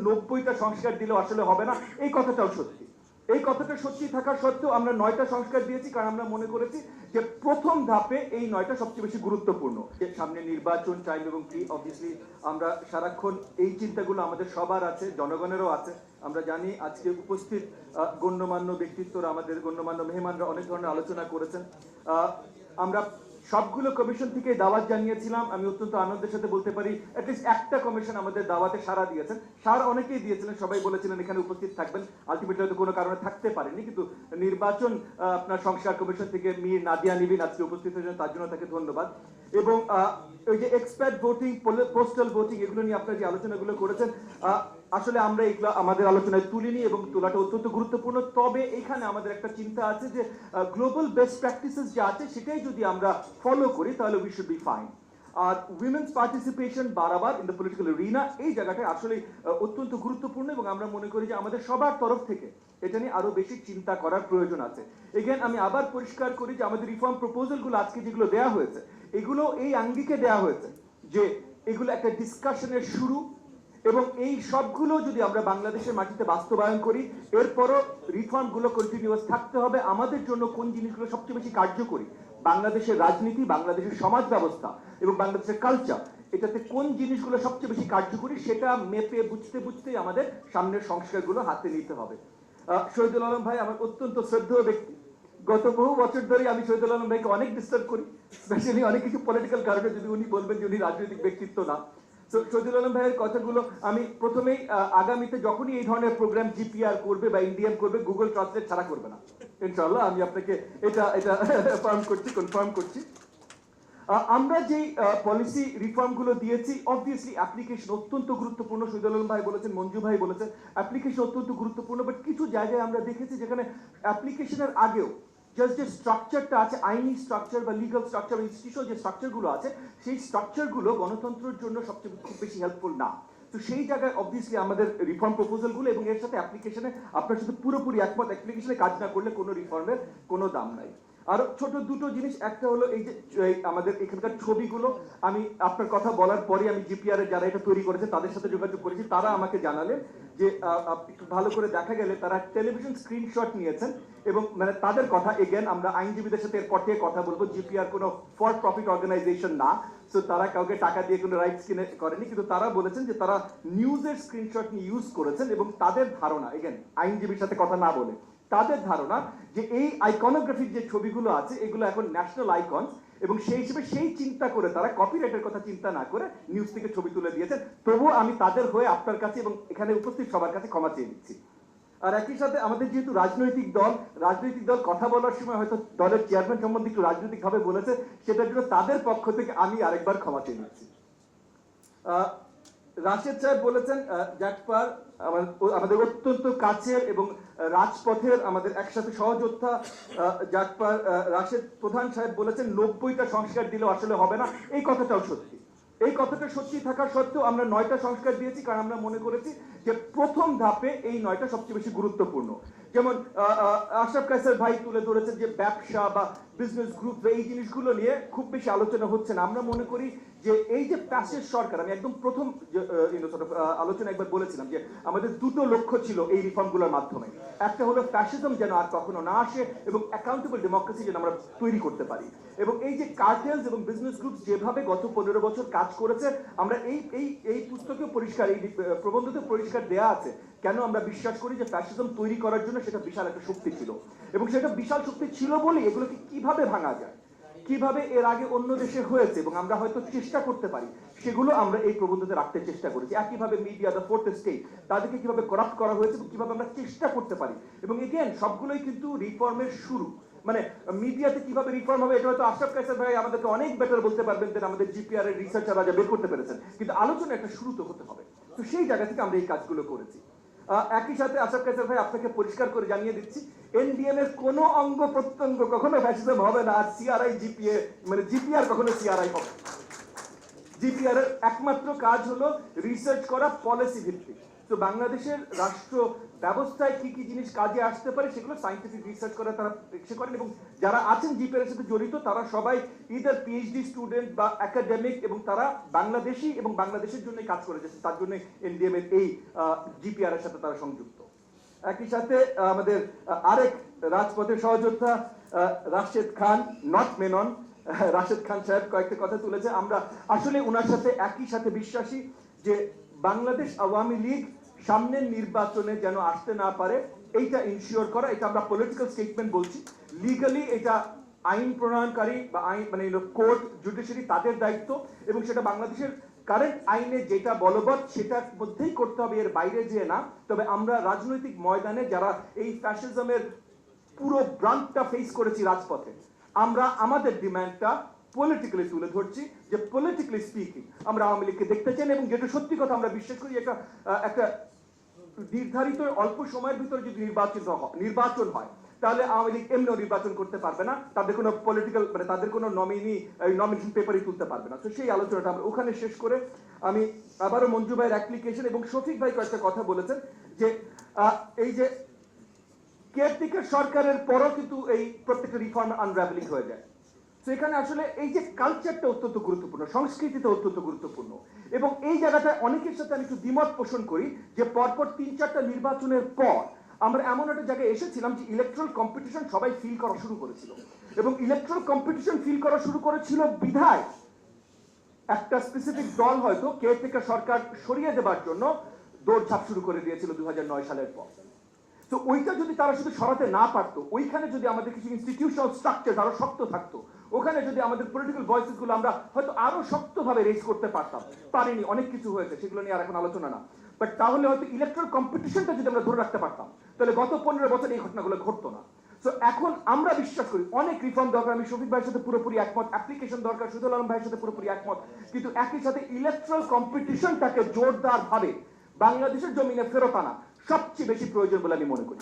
90টা সংস্কার দিলেও আসলে হবে না, এই কথাটাও সত্যি। এই কথাটা সত্যি থাকা সত্ত্বেও আমরা 9টা সংস্কার দিয়েছি, কারণ আমরা মনে করেছি যে প্রথম ধাপে এই 9টা সবচেয়ে বেশি গুরুত্বপূর্ণ। সামনে নির্বাচন, টাইম এবং কি, অবভিয়াসলি আমরা সারাক্ষণ এই চিন্তাগুলো আমাদের সবার আছে, জনগণেরও আছে। আমরা জানি আজকে উপস্থিত গণ্যমান্য ব্যক্তিত্বরা, আমাদের গণ্যমান্য মেহমানরা অনেক ধরনের আলোচনা করেছেন। আমরা সবগুলো কমিশন থেকে দাওয়াত জানিয়েছিলাম। আমি অত্যন্ত আনন্দের সাথে বলতে পারি অ্যাটলিস্ট একটা কমিশন আমাদের দাওয়াতে সাড়া দিয়েছেন। সাড়া অনেকেই দিয়েছিলেন, সবাই বলেছিলেন এখানে উপস্থিত থাকবেন। আলটিমেটলি হয়তো কোনো কারণে থাকতে পারেনি, কিন্তু নির্বাচন আপনার সংস্কার কমিশন থেকে মীর নাদিয়া নিবিন আজকে উপস্থিত হয়েছেন, তার জন্য তাকে ধন্যবাদ। এবং ওই যে এক্সপার্ট ভোটিং, পোস্টাল ভোটিং, এগুলো নিয়ে আপনারা যে আলোচনাগুলো করেছেন, আসলে আমরা এগুলো আমাদের আলোচনায় তুলিনি এবং তোলাটা অত্যন্ত গুরুত্বপূর্ণ। তবে এখানে আমাদের একটা চিন্তা আছে যে গ্লোবাল বেস্ট প্র্যাকটিসেস যা আছে সেটাই যদি আমরা ফলো করি তাহলে উই শুড বি ফাইন। আর উইমেন্স পার্টিসিপেশন বাড়াবার ইন দ্য পলিটিক্যাল এরিনা, এই জায়গাটা আসলে অত্যন্ত গুরুত্বপূর্ণ এবং আমরা মনে করি যে আমাদের সবার তরফ থেকে এটা নিয়ে আরো বেশি চিন্তা করার প্রয়োজন আছে। এগেন আমি আবার পরিষ্কার করি যে আমাদের রিফর্ম প্রপোজালগুলো আজকে যেগুলো দেওয়া হয়েছে, এগুলো এই আঙ্গিকে দেওয়া হয়েছে যে এগুলো একটা ডিসকাশনের শুরু, এবং এই সবগুলো যদি আমরা বাংলাদেশের মাটিতে বাস্তবায়ন করি, এরপরও রিফর্মগুলো কন্টিনিউয়াস থাকতে হবে। আমাদের জন্য কোন জিনিসগুলো সবচেয়ে বেশি কার্যকরী, বাংলাদেশের রাজনীতি, বাংলাদেশের সমাজ ব্যবস্থা এবং বাংলাদেশের কালচার, এটাতে কোন জিনিসগুলো সবচেয়ে বেশি কার্যকরী সেটা মেপে বুঝতেই আমাদের সামনের সংস্কারগুলো হাতে নিতে হবে। শহীদুল আলম ভাই আমার অত্যন্ত শ্রদ্ধেয় ব্যক্তি। গত বহু বছর ধরে আমি শহীদুল আলম ভাইকে অনেক ডিস্টার্ব করি, স্পেশালি অনেক কিছু পলিটিক্যাল কারণে, যদি উনি বলবেন যে উনি রাজনৈতিক ব্যক্তিত্ব না। শহীদুল আলম ভাইয়ের কথাগুলো আমি প্রথমেই আগামীতে যখনই এই ধরনের প্রোগ্রাম জিপিআর করবে বা ইন্ডিয়াম করবে, গুগল ট্রান্সলেট ছাড়া করবে না ইনশাআল্লাহ। আমি আপনাকে এটা কনফার্ম করছি। আমরা যে পলিসি রিফর্মগুলো দিয়েছি, অবভিয়াসলি অ্যাপ্লিকেশন অত্যন্ত গুরুত্বপূর্ণ। শহীদুল আলম ভাই বলেছেন, মঞ্জু ভাই বলেছেন, অ্যাপ্লিকেশন অত্যন্ত গুরুত্বপূর্ণ। বাট কিছু জায়গায় আমরা দেখেছি যেখানে অ্যাপ্লিকেশনের আগেও জাস্ট যে স্ট্রাকচারটা আছে, আইনি স্ট্রাকচার বা লিগাল স্ট্রাকচার বা ইনস্টিটিউশনাল যে স্ট্রাকচারগুলো আছে, সেই স্ট্রাকচারগুলো গণতন্ত্রের জন্য সবচেয়ে খুব বেশি হেল্পফুল না। তো সেই জায়গায় অবভিয়াসলি আমাদের রিফর্ম প্রপোজালগুলো এবং এর সাথে অ্যাপ্লিকেশনে আপনার সাথে পুরোপুরি একমত, অ্যাপ্লিকেশনে কাজ না করলে কোনো রিফর্মের কোনো দাম নাই। আরো ছোট দুটো জিনিস, একটা হলো এই যে আমাদের এখানকার ছবিগুলো, আমি আপনার কথা বলার পরে আমি জিপিআর যারা এটা তৈরি করেছে তাদের সাথে যোগাযোগ করেছি, তারা আমাকে জানালেন যে একটু ভালো করে দেখা গেলে তারা টেলিভিশন স্ক্রিনশট নিয়েছেন এবং মানে তাদের কথা, এগেন আমরা আইনজীবীদের সাথে এরপর থেকে কথা বলবো, জিপিআর কোনো ফর প্রফিট অর্গানাইজেশন না, সো তারা কাউকে টাকা দিয়ে কোনো রাইটস কিনে করেনি, কিন্তু তারা বলেছেন যে তারা নিউজের স্ক্রিনশট নিয়ে ইউজ করেছেন এবং তাদের ধারণা, এগেন আইনজীবীর সাথে কথা না বলে, তাদের ধারণা যে এই আইকনোগ্রাফিক যে ছবিগুলো আছে এগুলো এখন ন্যাশনাল আইকন, এবং সেই হিসেবে সেই চিন্তা করে তারা কপিরাইটের কথা চিন্তা না করে নিউজ থেকে ছবি তুলে দিয়েছেন। তবুও আমি তাদের হয়ে আপনার কাছে এবং এখানে উপস্থিত সবার কাছে ক্ষমা চেয়ে নিচ্ছি। আর একই সাথে আমাদের যেহেতু রাজনৈতিক দল কথা বলার সময় হয়তো দলের চেয়ারম্যান সম্বন্ধে একটু রাজনৈতিক ভাবে বলেছে, সেটার জন্য তাদের পক্ষ থেকে আমি আরেকবার ক্ষমা চেয়ে নিচ্ছি। রাশেদ সাহেব বলেছেন জাটপার আমাদের অত্যন্ত কাছের এবং রাজপথের আমাদের একসাথে সহযোদ্ধা জাটপার রাশেদ প্রধান সাহেব বলেছেন 90টা সংস্কার দিলেও আসলে হবে না, এই কথাটাও সত্যি। এই কথাটা সত্যি থাকা সত্ত্বেও আমরা 9টা সংস্কার দিয়েছি, কারণ আমরা মনে করেছি যে প্রথম ধাপে এই 9টা সবচেয়ে বেশি গুরুত্বপূর্ণ। যেমন আশরাফ কায়সার ভাই তুলে ধরেছেন যে ব্যবসা বা বিজনেস গ্রুপ, এই জিনিসগুলো নিয়ে খুব বেশি আলোচনা হচ্ছে না। আমরা মনে করি যে এই যে প্যাসেজ সরকার, আমি একদম প্রথম আলোচনা একবার বলেছিলাম যে আমাদের দুটো লক্ষ্য ছিল এই রিফর্মগুলোর মাধ্যমে। একটা হলো ফ্যাসিজম যেন আর কখনো না আসে এবং অ্যাকাউন্টেবল ডেমোক্রেসি যেন আমরা তৈরি করতে পারি। এবং এই যে কার্টেলস এবং বিজনেস গ্রুপ যেভাবে গত 15 বছর কাজ করেছে, আমরা এই পুস্তকে পরিষ্কার, এই প্রবন্ধতে পরিষ্কার দেয়া আছে কেন আমরা বিশ্বাস করি যে ফ্যাসিজম তৈরি করার জন্য সেটা বিশাল একটা শক্তি ছিল, এবং সেটা বিশাল শক্তি ছিল বলে এগুলোকে কিভাবে ভাঙা যায়, কিভাবে এর আগে অন্য দেশে হয়েছে এবং আমরা হয়তো চেষ্টা করতে পারি, সেগুলো আমরা এই প্রবন্ধতে রাখতে চেষ্টা করেছি। একইভাবে মিডিয়া, দ্য ফোর্থ স্টেট, তাদেরকে কিভাবে করাপ্ট করা হয়েছে এবং কিভাবে আমরা চেষ্টা করতে পারি। এবং এগেন সবগুলোই কিন্তু রিফর্মের শুরু। মানে মিডিয়াতে কিভাবে রিফর্ম হবে এটা হয়তো আশরাফ কায়সার ভাই আমাদেরকে অনেক বেটার বলতে পারবেন যে আমাদের জিপিআর এর রিসার্চাররা যা বের করতে পেরেছেন, কিন্তু আলোচনা একটা শুরু তো হতে হবে। তো সেই জায়গা থেকে আমরা এই কাজগুলো করেছি। একই সাথে আশরাফ কায়সার ভাই আপনাকে পরিষ্কার করে জানিয়ে দিচ্ছি, এনডিএম এর কোনো অঙ্গ প্রত্যঙ্গ কখনো ফ্যাসিজম হবে না। আর সিআরআই জিপিএ মানে জিপিআর কখনো সিআরআই হবে। জিপিআর এর একমাত্র কাজ হলো রিসার্চ করা পলিসি ভিত্তিক। তো বাংলাদেশের রাষ্ট্র ব্যবস্থায় কি কি জিনিস কাজে আসতে পারে সেগুলো সায়েন্টিফিক রিসার্চ করে তারা সে করেন, এবং যারা আছেন জিপিআর সাথে জড়িত তারা সবাই ইদার পিএইচডি স্টুডেন্ট বা একাডেমিক, এবং তারা বাংলাদেশি এবং বাংলাদেশের জন্য কাজ করে যাচ্ছে, তার জন্য এনডিএম এর এই জিপিআর এর সাথে তারা সংযুক্ত। একই সাথে আমাদের আরেক রাজপথের সহযোদ্ধা রাশেদ খান, নট মেনন, রাশেদ খান সাহেব কয়েকটা কথা তুলেছে। আমরা আসলে ওনার সাথে একই সাথে বিশ্বাসী যে বাংলাদেশ আওয়ামী লীগ সামনের নির্বাচনে যেন আসতে না পারে এইটা ইনশিওর করা, এটা আমরা পলিটিক্যাল স্টেটমেন্ট বলছি। লিগালি এটা আইন প্রণয়নকারী বা আইন মানে কোর্ট, জুডিশিয়ারি তাদের দায়িত্ব, এবং সেটা বাংলাদেশের কারেন্ট আইনে যেটা বলবৎ সেটার মধ্যেই করতে হবে, এর বাইরে যেয়ে না। তবে আমরা রাজনৈতিক ময়দানে যারা এই ফ্যাসিজমের পুরো ব্রান্ডটা ফেস করেছি রাজপথে, আমরা আমাদের ডিমান্ডটা পলিটিক্যালি তুলে ধরছি যে পলিটিক্যালি স্পিকিং আমরা আওয়ামী লীগকে দেখতে চাই, এবং যেটা সত্যি কথা আমরা বিশ্বাস করি একটা নির্ধারিত অল্প সময়ের ভিতরে যদি নির্বাচন হয় তাহলে আওয়ামী লীগ এমনিও নির্বাচন করতে পারবে না, তাদের কোনো পলিটিক্যাল মানে তাদের কোনো নমিনেশন পেপারই তুলতে পারবে না। তো সেই আলোচনাটা আমরা ওখানে শেষ করে আমি আবারও মঞ্জু ভাইয়ের অ্যাপ্লিকেশন এবং শফিক ভাই কয়েকটা কথা বলেছেন যে এই যে কেয়ারটেকার সরকারের পরও কিন্তু এই প্রত্যেকটা রিফর্ম আনরাভেলিং হয়ে যায়। তো এখানে আসলে এই যে কালচারটা অত্যন্ত গুরুত্বপূর্ণ, সংস্কৃতিটা অত্যন্ত গুরুত্বপূর্ণ, এবং এই জায়গাটায় অনেকের সাথে আমি একটু দ্বিমত পোষণ করি যে পরপর 3-4টা নির্বাচনের পর আমরা এমন একটা জায়গায় এসেছিলাম যে ইলেকট্রাল কম্পিটিশন সবাই ফিল করা শুরু করেছিল, এবং ইলেকট্রাল কম্পিটিশন ফিল করা শুরু করেছিল বিধায় একটা স্পেসিফিক দল হয়তো কেয়ারটেকার সরকার সরিয়ে দেবার জন্য দৌড়ঝাঁপ শুরু করে দিয়েছিল 2009 সালের পর। তো ওইটা যদি তারা শুধু সরাতে না পারতো, ওইখানে যদি আমাদের কিছু ইনস্টিটিউশনাল স্ট্রাকচার আরো শক্ত থাকতো, ওখানে যদি আমাদের পলিটিক্যাল ভয়েসেস গুলো আমরা হয়তো আরো শক্তভাবে রেজ করতে পারতাম, পারিনি, অনেক কিছু হয়েছে, সেগুলো নিয়ে আর এখন আলোচনা না, বাট তাহলে হয়তো ইলেকট্রাল কম্পিটিশনটা যদি আমরা ধরে রাখতে পারতাম তাহলে গত 15 বছর এই ঘটনাগুলো ঘটতো না। তো এখন আমরা বিশ্বাস করি অনেক রিফর্ম দরকার, আমি শফিক ভাইয়ের সাথে পুরোপুরি একমত, অ্যাপ্লিকেশন দরকার, সুদুল আলম ভাইয়ের সাথে পুরোপুরি একমত, কিন্তু একই সাথে ইলেকট্রাল কম্পিটিশনটাকে জোরদার ভাবে বাংলাদেশের জমিনে ফেরত আনা সবচেয়ে বেশি প্রয়োজন বলে আমি মনে করি।